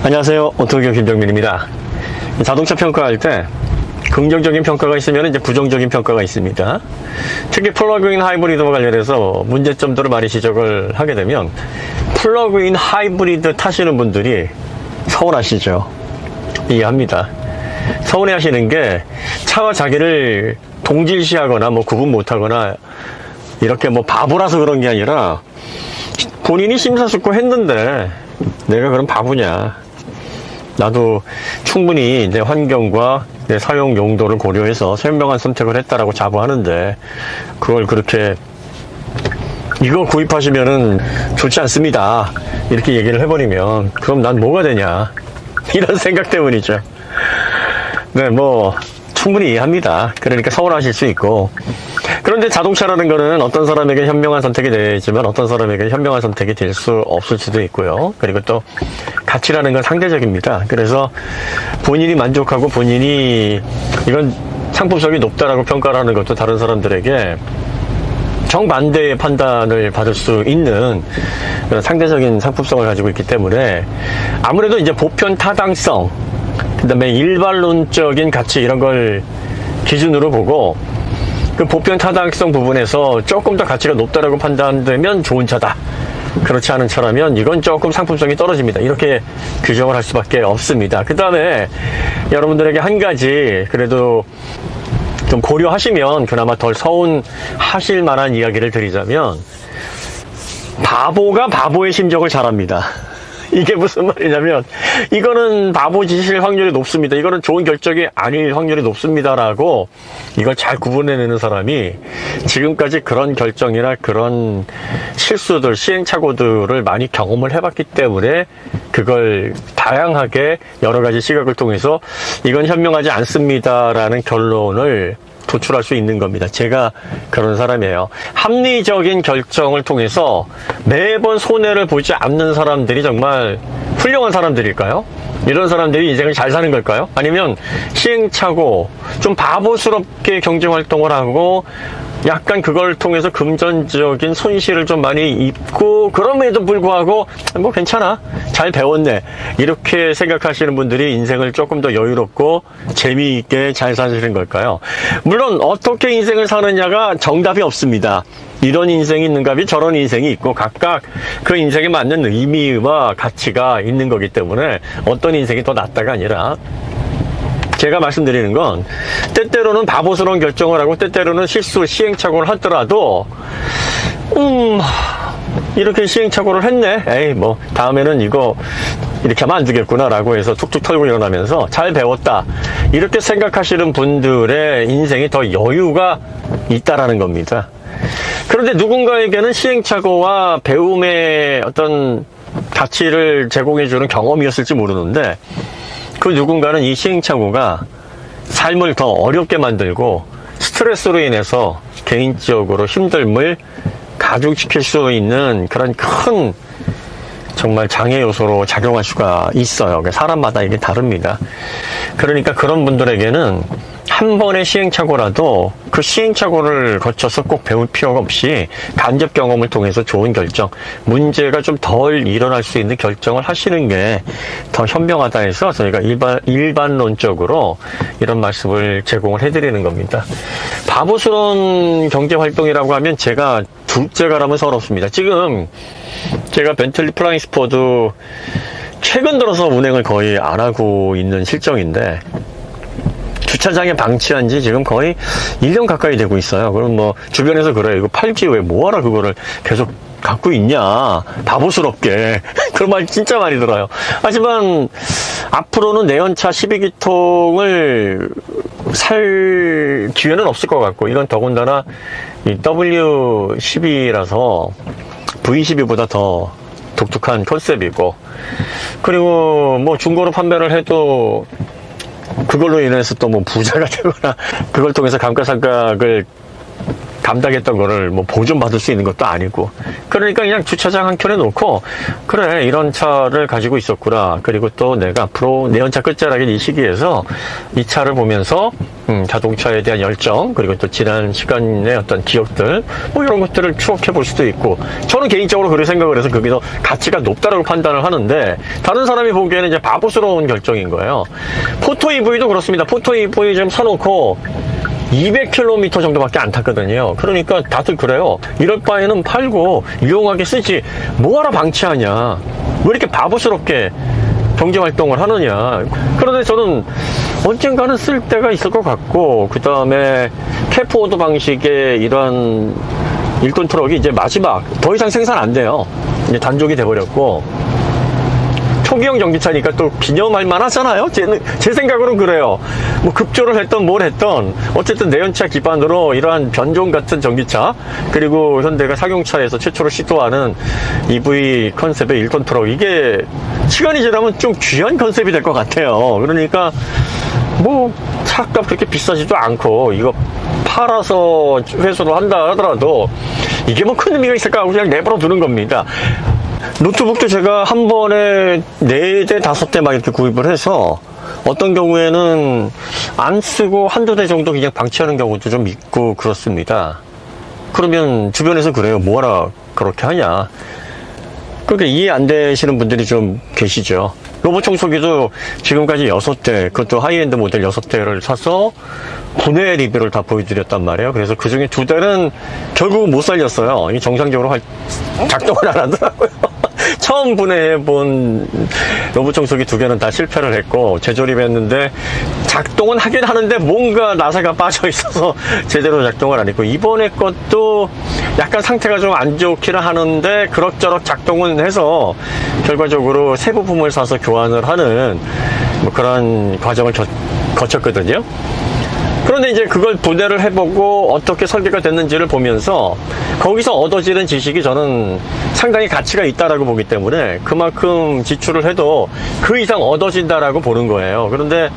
안녕하세요. 오토기업 김정민입니다. 자동차 평가할 때 긍정적인 평가가 있으면 이제 부정적인 평가가 있습니다. 특히 플러그인 하이브리드와 관련해서 문제점들을 많이 지적을 하게 되면 플러그인 하이브리드 타시는 분들이 서운하시죠. 이해합니다. 서운해 하시는 게 차와 자기를 동질시하거나 구분 못하거나 이렇게 바보라서 그런 게 아니라 본인이 심사숙고했는데 내가 그럼 바보냐. 나도 충분히 내 환경과 내 사용 용도를 고려해서 현명한 선택을 했다라고 자부하는데 그걸 그렇게 이거 구입하시면은 좋지 않습니다 이렇게 얘기를 해버리면 그럼 난 뭐가 되냐 이런 생각 때문이죠. 네, 충분히 이해합니다. 그러니까 서운하실 수 있고, 그런데 자동차라는 거는 어떤 사람에게 현명한 선택이 되지만 어떤 사람에게 현명한 선택이 될 수 없을 수도 있고요. 그리고 또 가치라는 건 상대적입니다. 그래서 본인이 만족하고 본인이 이건 상품성이 높다라고 평가를 하는 것도 다른 사람들에게 정반대의 판단을 받을 수 있는 그런 상대적인 상품성을 가지고 있기 때문에 아무래도 이제 보편 타당성, 그 다음에 일반론적인 가치 이런 걸 기준으로 보고 그 보편 타당성 부분에서 조금 더 가치가 높다라고 판단되면 좋은 차다. 그렇지 않은 차라면 이건 조금 상품성이 떨어집니다. 이렇게 규정을 할 수밖에 없습니다. 그 다음에 여러분들에게 한 가지 그래도 좀 고려하시면 그나마 덜 서운하실 만한 이야기를 드리자면 바보가 바보의 심정을 잘 압니다. 이게 무슨 말이냐면 이거는 바보짓일 확률이 높습니다. 이거는 좋은 결정이 아닐 확률이 높습니다라고 이걸 잘 구분해내는 사람이 지금까지 그런 결정이나 그런 실수들, 시행착오들을 많이 경험을 해봤기 때문에 그걸 다양하게 여러 가지 시각을 통해서 이건 현명하지 않습니다라는 결론을 도출할 수 있는 겁니다. 제가 그런 사람이에요. 합리적인 결정을 통해서 매번 손해를 보지 않는 사람들이 정말 훌륭한 사람들일까요? 이런 사람들이 인생을 잘 사는 걸까요? 아니면 시행착오, 좀 바보스럽게 경제활동을 하고 약간 그걸 통해서 금전적인 손실을 좀 많이 입고 그럼에도 불구하고 괜찮아, 잘 배웠네 이렇게 생각하시는 분들이 인생을 조금 더 여유롭고 재미있게 잘 사시는 걸까요? 물론 어떻게 인생을 사느냐가 정답이 없습니다. 이런 인생이 있는가 하면 저런 인생이 있고 각각 그 인생에 맞는 의미와 가치가 있는 거기 때문에 어떤 인생이 더 낫다가 아니라 제가 말씀드리는 건 때때로는 바보스러운 결정을 하고 때때로는 실수, 시행착오를 하더라도 이렇게 시행착오를 했네. 에이 다음에는 이거 이렇게 하면 안 되겠구나 라고 해서 툭툭 털고 일어나면서 잘 배웠다 이렇게 생각하시는 분들의 인생이 더 여유가 있다라는 겁니다. 그런데 누군가에게는 시행착오와 배움의 어떤 가치를 제공해주는 경험이었을지 모르는데 그 누군가는 이 시행착오가 삶을 더 어렵게 만들고 스트레스로 인해서 개인적으로 힘듦을 가중시킬 수 있는 그런 큰 정말 장애 요소로 작용할 수가 있어요. 사람마다 이게 다릅니다. 그러니까 그런 분들에게는 한 번의 시행착오라도 그 시행착오를 거쳐서 꼭 배울 필요가 없이 간접 경험을 통해서 좋은 결정, 문제가 좀 덜 일어날 수 있는 결정을 하시는 게 더 현명하다 해서 저희가 일반론적으로 이런 말씀을 제공을 해드리는 겁니다. 바보스러운 경제활동이라고 하면 제가 둘째가라면 서럽습니다. 지금 제가 벤틀리 플라잉 스포드 최근 들어서 운행을 거의 안 하고 있는 실정인데 주차장에 방치한 지 지금 거의 1년 가까이 되고 있어요. 그럼 주변에서 그래요. 이거 팔지 왜 뭐하러 그거를 계속 갖고 있냐. 바보스럽게. 그런 말 진짜 많이 들어요. 하지만 앞으로는 내연차 12기통을 살 기회는 없을 것 같고 이건 더군다나 이 W12라서 V12보다 더 독특한 컨셉이고 그리고 중고로 판매를 해도 그걸로 인해서 또 부자가 되거나 그걸 통해서 감가상각을 감당했던 거를 뭐 보존받을 수 있는 것도 아니고. 그러니까 그냥 주차장 한 켠에 놓고, 그래, 이런 차를 가지고 있었구나. 그리고 또 내가 앞으로 내연차 끝자락인 이 시기에서 이 차를 보면서 자동차에 대한 열정, 그리고 또 지난 시간의 어떤 기억들, 뭐 이런 것들을 추억해 볼 수도 있고, 저는 개인적으로 그렇게 생각을 해서 그게 더 가치가 높다라고 판단을 하는데, 다른 사람이 보기에는 이제 바보스러운 결정인 거예요. 포토 EV도 그렇습니다. 포토 EV 좀 사놓고 200km 정도밖에 안 탔거든요. 그러니까 다들 그래요. 이럴 바에는 팔고 유용하게 쓰지, 뭐하러 방치하냐, 왜 이렇게 바보스럽게 경제활동을 하느냐. 그런데 저는 언젠가는 쓸 때가 있을 것 같고, 그 다음에 캐프오드 방식의 이런 1톤 트럭이 이제 마지막, 더 이상 생산 안 돼요. 이제 단종이 돼버렸고, 초기형 전기차니까 또 기념할 만하잖아요. 제 생각으로는 그래요. 뭐 급조를 했던 뭘 했던 어쨌든 내연차 기반으로 이러한 변종 같은 전기차, 그리고 현대가 상용차에서 최초로 시도하는 EV 컨셉의 1톤 트럭, 이게 시간이 지나면 좀 귀한 컨셉이 될 것 같아요. 그러니까 뭐 차값 그렇게 비싸지도 않고 이거 팔아서 회수를 한다 하더라도 이게 뭐 큰 의미가 있을까 하고 그냥 내버려 두는 겁니다. 노트북도 제가 한 번에 4대, 5대 막 이렇게 구입을 해서 어떤 경우에는 안 쓰고 한두 대 정도 그냥 방치하는 경우도 좀 있고 그렇습니다. 그러면 주변에서 그래요. 뭐하러 그렇게 하냐. 그렇게 이해 안 되시는 분들이 좀 계시죠. 로봇 청소기도 지금까지 6대, 그것도 하이엔드 모델 6대를 사서 분해 리뷰를 다 보여드렸단 말이에요. 그래서 그 중에 2대는 결국은 못 살렸어요. 이게 정상적으로 작동을 안 하더라고요. 처음 분해해본 로봇 청소기 2개는 다 실패를 했고, 재조립했는데 작동은 하긴 하는데 뭔가 나사가 빠져 있어서 제대로 작동을 안 했고, 이번에 것도 약간 상태가 좀 안 좋기는 하는데 그럭저럭 작동은 해서 결과적으로 새 부품을 사서 교환을 하는 뭐 그런 과정을 거쳤거든요. 그런데 이제 그걸 분해를 해보고 어떻게 설계가 됐는지를 보면서 거기서 얻어지는 지식이 저는 상당히 가치가 있다라고 보기 때문에 그만큼 지출을 해도 그 이상 얻어진다라고 보는 거예요. 그런데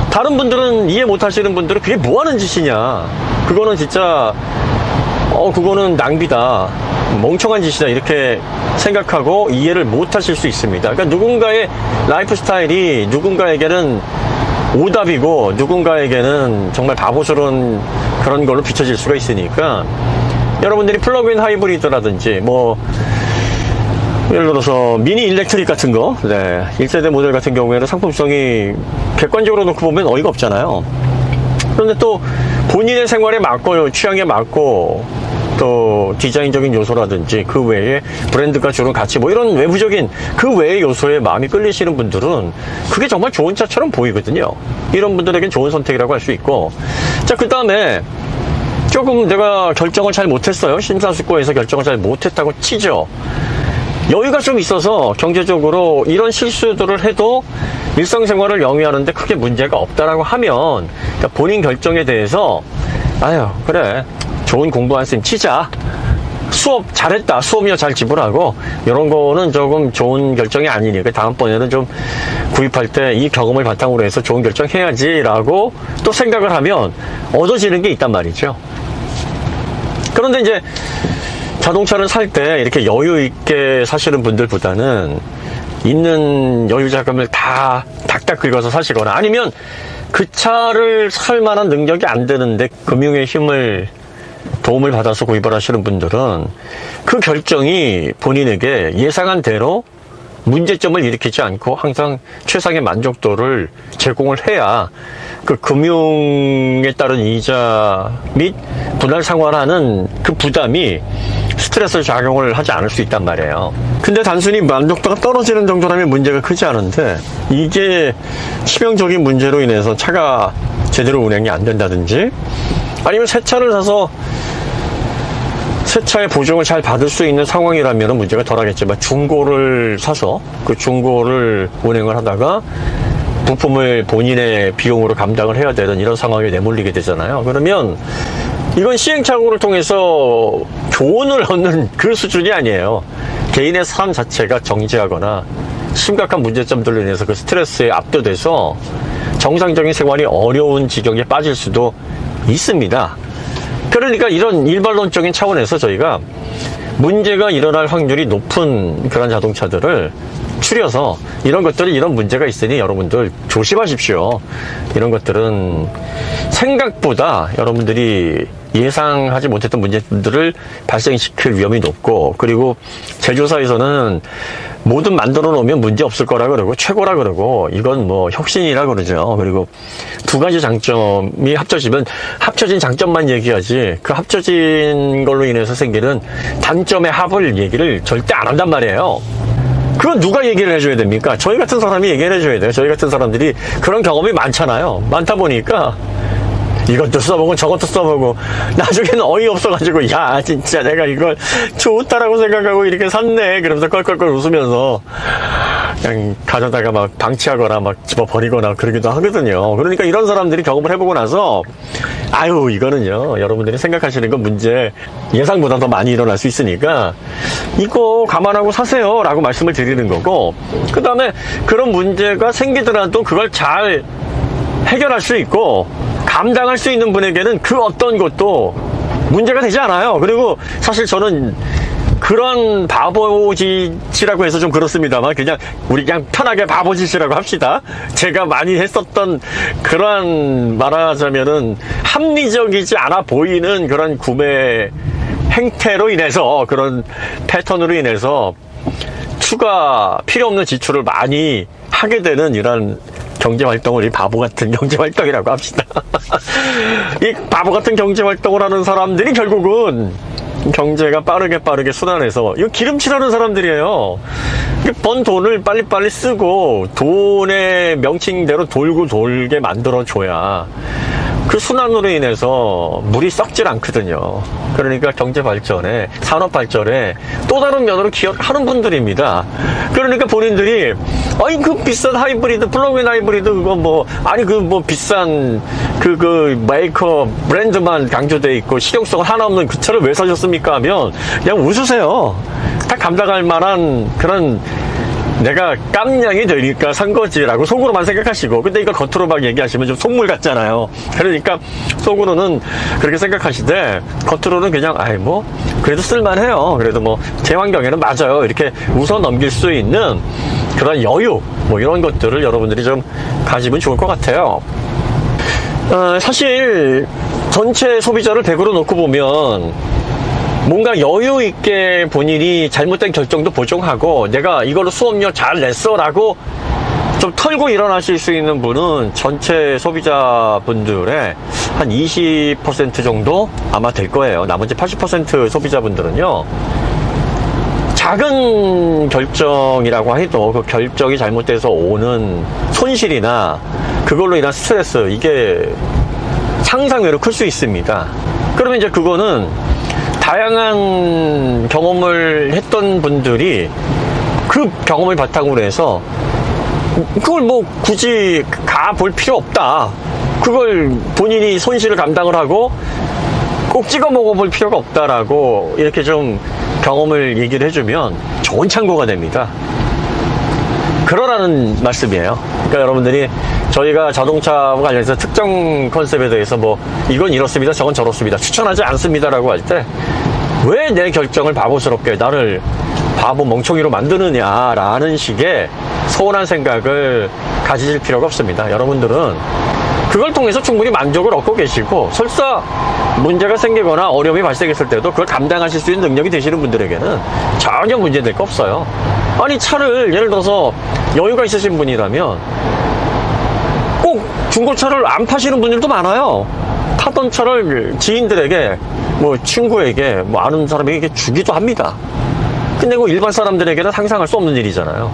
다른 분들은, 이해 못 하시는 분들은 그게 뭐 하는 짓이냐, 그거는 진짜 그거는 낭비다, 멍청한 짓이다, 이렇게 생각하고 이해를 못 하실 수 있습니다. 그러니까 누군가의 라이프 스타일이 누군가에게는 오답이고 누군가에게는 정말 바보스러운 그런 걸로 비춰질 수가 있으니까, 여러분들이 플러그인 하이브리드라든지 뭐 예를 들어서 미니 일렉트릭 같은 거, 1세대 모델 같은 경우에는 상품성이 객관적으로 놓고 보면 어이가 없잖아요. 그런데 또 본인의 생활에 맞고 취향에 맞고 또 디자인적인 요소라든지 그 외에 브랜드가 주는 가치, 뭐 이런 외부적인 그 외의 요소에 마음이 끌리시는 분들은 그게 정말 좋은 차처럼 보이거든요. 이런 분들에겐 좋은 선택이라고 할 수 있고, 자, 그 다음에 조금 내가 결정을 잘 못했어요. 심사숙고해서 결정을 잘 못했다고 치죠. 여유가 좀 있어서 경제적으로 이런 실수들을 해도 일상생활을 영위하는데 크게 문제가 없다라고 하면, 그러니까 본인 결정에 대해서 아유 그래, 좋은 공부한 셈 치자, 수업 잘했다, 수업료 잘 지불하고, 이런 거는 조금 좋은 결정이 아니니까 다음번에는 좀 구입할 때 이 경험을 바탕으로 해서 좋은 결정 해야지 라고 또 생각을 하면 얻어지는 게 있단 말이죠. 그런데 이제 자동차를 살 때 이렇게 여유 있게 사시는 분들보다는 있는 여유 자금을 다 닥닥 긁어서 사시거나, 아니면 그 차를 살 만한 능력이 안 되는데 금융의 도움을 받아서 구입을 하시는 분들은 그 결정이 본인에게 예상한 대로 문제점을 일으키지 않고 항상 최상의 만족도를 제공을 해야 그 금융에 따른 이자 및 분할 상환하는 그 부담이 스트레스 작용을 하지 않을 수 있단 말이에요. 근데 단순히 만족도가 떨어지는 정도라면 문제가 크지 않은데, 이게 치명적인 문제로 인해서 차가 제대로 운행이 안 된다든지, 아니면 새 차를 사서 새 차의 보증을 잘 받을 수 있는 상황이라면 문제가 덜하겠지만, 중고를 사서 그 중고를 운행을 하다가 부품을 본인의 비용으로 감당을 해야 되는 이런 상황에 내몰리게 되잖아요. 그러면 이건 시행착오를 통해서 교훈을 얻는 그 수준이 아니에요. 개인의 삶 자체가 정지하거나 심각한 문제점들로 인해서 그 스트레스에 압도돼서 정상적인 생활이 어려운 지경에 빠질 수도 있습니다. 그러니까 이런 일반론적인 차원에서 저희가 문제가 일어날 확률이 높은 그런 자동차들을 추려서 이런 것들이 이런 문제가 있으니 여러분들 조심하십시오. 이런 것들은 생각보다 여러분들이 예상하지 못했던 문제들을 발생시킬 위험이 높고, 그리고 제조사에서는 뭐든 만들어 놓으면 문제 없을 거라 그러고 최고라 그러고 이건 뭐 혁신이라 그러죠. 그리고 두 가지 장점이 합쳐지면 합쳐진 장점만 얘기하지 그 합쳐진 걸로 인해서 생기는 단점의 합을 얘기를 절대 안 한단 말이에요. 그건 누가 얘기를 해줘야 됩니까? 저희 같은 사람이 얘기를 해줘야 돼요. 저희 같은 사람들이 그런 경험이 많잖아요. 많다 보니까 이것도 써보고 저것도 써보고 나중에는 어이없어가지고 야 진짜 내가 이걸 좋다라고 생각하고 이렇게 샀네 그러면서 껄껄껄 웃으면서 그냥 가져다가 막 방치하거나 막 집어버리거나 그러기도 하거든요. 그러니까 이런 사람들이 경험을 해보고 나서 아유 이거는요 여러분들이 생각하시는 건 문제 예상보다 더 많이 일어날 수 있으니까 이거 감안하고 사세요 라고 말씀을 드리는 거고, 그 다음에 그런 문제가 생기더라도 그걸 잘 해결할 수 있고 감당할 수 있는 분에게는 그 어떤 것도 문제가 되지 않아요. 그리고 사실 저는 그런 바보짓이라고 해서 좀 그렇습니다만 우리 그냥 편하게 바보짓이라고 합시다. 제가 많이 했었던 그런 말하자면은 합리적이지 않아 보이는 그런 구매 행태로 인해서 그런 패턴으로 인해서 추가 필요 없는 지출을 많이 하게 되는 이런 경제활동을 이 바보같은 경제활동이라고 합시다. 이 바보같은 경제활동을 하는 사람들이 결국은 경제가 빠르게 순환해서 이거 기름칠하는 사람들이에요. 번 돈을 빨리빨리 쓰고 돈의 명칭대로 돌고 돌게 만들어줘야 그 순환으로 인해서 물이 썩질 않거든요. 그러니까 경제 발전에, 산업 발전에 또 다른 면으로 기여하는 분들입니다. 그러니까 본인들이 아니 그 비싼 하이브리드, 플러그인 하이브리드 그거 뭐 아니 그 뭐 비싼 그 메이커 브랜드만 강조돼 있고 실용성 하나 없는 그 차를 왜 사셨습니까 하면 그냥 웃으세요. 다 감당할 만한 그런 내가 깜냥이 되니까 산 거지라고 속으로만 생각하시고, 근데 이거 겉으로 막 얘기하시면 좀 속물 같잖아요. 그러니까 속으로는 그렇게 생각하시되 겉으로는 그냥 아이 뭐 그래도 쓸만해요. 그래도 뭐 제 환경에는 맞아요. 이렇게 웃어 넘길 수 있는 그런 여유 뭐 이런 것들을 여러분들이 좀 가지면 좋을 것 같아요. 사실 전체 소비자를 100으로 놓고 보면 뭔가 여유 있게 본인이 잘못된 결정도 보정하고 내가 이걸로 수업료 잘 냈어 라고 좀 털고 일어나실 수 있는 분은 전체 소비자분들의 한 20% 정도 아마 될 거예요. 나머지 80% 소비자분들은요 작은 결정이라고 해도 그 결정이 잘못돼서 오는 손실이나 그걸로 인한 스트레스 이게 상상외로 클 수 있습니다. 그러면 이제 그거는 다양한 경험을 했던 분들이 그 경험을 바탕으로 해서 그걸 뭐 굳이 가볼 필요 없다. 그걸 본인이 손실을 감당을 하고 꼭 찍어 먹어볼 필요가 없다라고 이렇게 좀 경험을 얘기를 해주면 좋은 참고가 됩니다. 그러라는 말씀이에요. 그러니까 여러분들이 저희가 자동차와 관련해서 특정 컨셉에 대해서 뭐 이건 이렇습니다, 저건 저렇습니다, 추천하지 않습니다라고 할 때 왜 내 결정을 바보스럽게 나를 바보 멍청이로 만드느냐라는 식의 서운한 생각을 가지실 필요가 없습니다. 여러분들은 그걸 통해서 충분히 만족을 얻고 계시고 설사 문제가 생기거나 어려움이 발생했을 때도 그걸 감당하실 수 있는 능력이 되시는 분들에게는 전혀 문제될 거 없어요. 아니 차를 예를 들어서 여유가 있으신 분이라면 꼭 중고차를 안 파시는 분들도 많아요. 타던 차를 지인들에게 뭐 친구에게 뭐 아는 사람에게 주기도 합니다. 근데 그 일반 사람들에게는 상상할 수 없는 일이잖아요.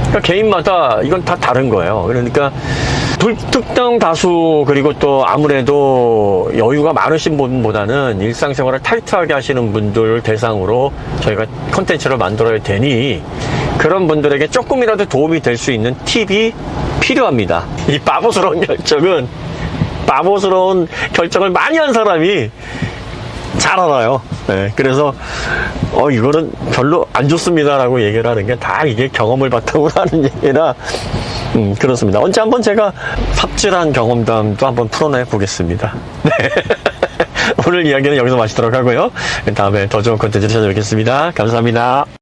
그러니까 개인마다 이건 다 다른 거예요. 그러니까 불특정 다수 그리고 또 아무래도 여유가 많으신 분보다는 일상생활을 타이트하게 하시는 분들 대상으로 저희가 콘텐츠를 만들어야 되니 그런 분들에게 조금이라도 도움이 될 수 있는 팁이 필요합니다. 이 바보스러운 결정을 많이 한 사람이 잘 알아요. 네, 그래서 이거는 별로 안 좋습니다라고 얘기를 하는 게 다 이게 경험을 바탕으로 하는 얘기라 그렇습니다. 언제 한번 제가 삽질한 경험담도 한번 풀어내 보겠습니다. 네. 오늘 이야기는 여기서 마치도록 하고요. 다음에 더 좋은 콘텐츠로 찾아뵙겠습니다. 감사합니다.